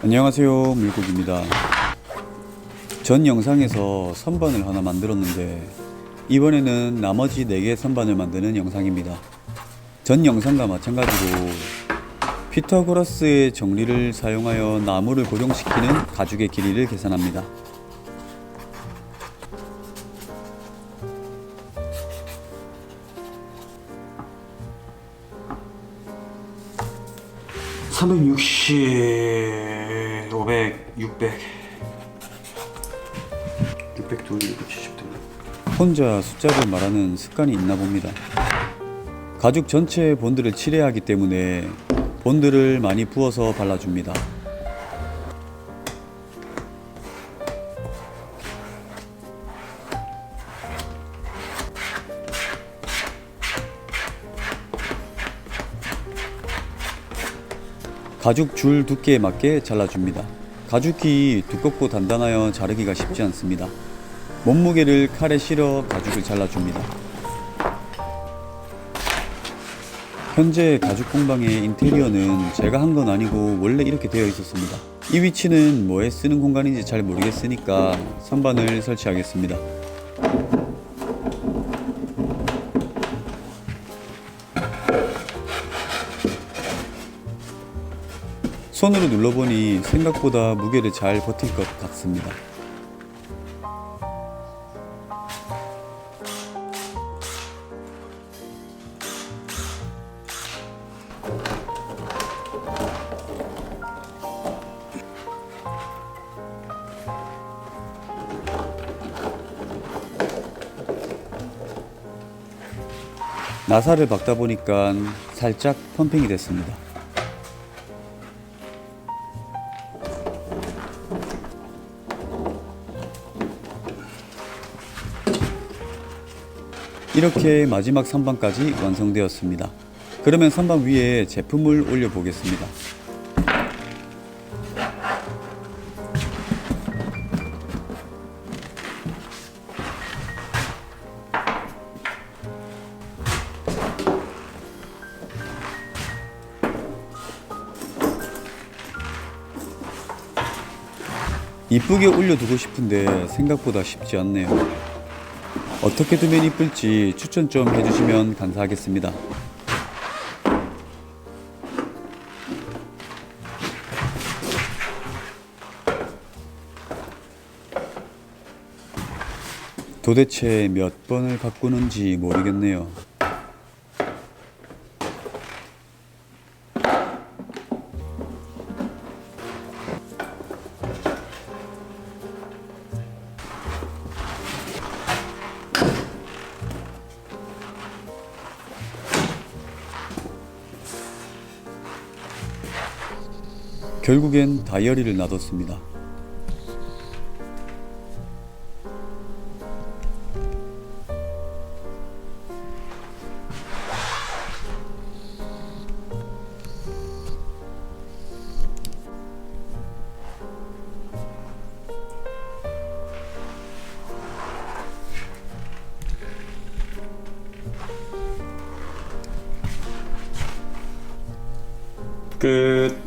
안녕하세요, 물고기입니다. 전 영상에서 선반을 하나 만들었는데 이번에는 나머지 4개 선반을 만드는 영상입니다. 전 영상과 마찬가지로 피타고라스의 정리를 사용하여 나무를 고정시키는 가죽의 길이를 계산합니다. (360) 500, 600, 600둘, 670둘. 혼자 숫자를 말하는 습관이 있나 봅니다. 가죽 전체의 본드를 칠해야 하기 때문에 본드를 많이 부어서 발라줍니다. 가죽 줄 두께에 맞게 잘라줍니다. 가죽이 두껍고 단단하여 자르기가 쉽지 않습니다. 몸무게를 칼에 실어 가죽을 잘라줍니다. 현재 가죽 공방의 인테리어는 제가 한 건 아니고 원래 이렇게 되어 있었습니다. 이 위치는 뭐에 쓰는 공간인지 잘 모르겠으니까 선반을 설치하겠습니다. 손으로 눌러보니 생각보다 무게를 잘 버틸 것 같습니다. 나사를 박다 보니까 살짝 펌핑이 됐습니다. 이렇게 마지막 선반까지 완성되었습니다. 그러면 선반 위에 제품을 올려 보겠습니다. 이쁘게 올려두고 싶은데 생각보다 쉽지 않네요. 어떻게 두면 이쁠지 추천 좀 해주시면 감사하겠습니다. 도대체 몇 번을 바꾸는지 모르겠네요. 결국엔 다이어리를 놔뒀습니다. 끝.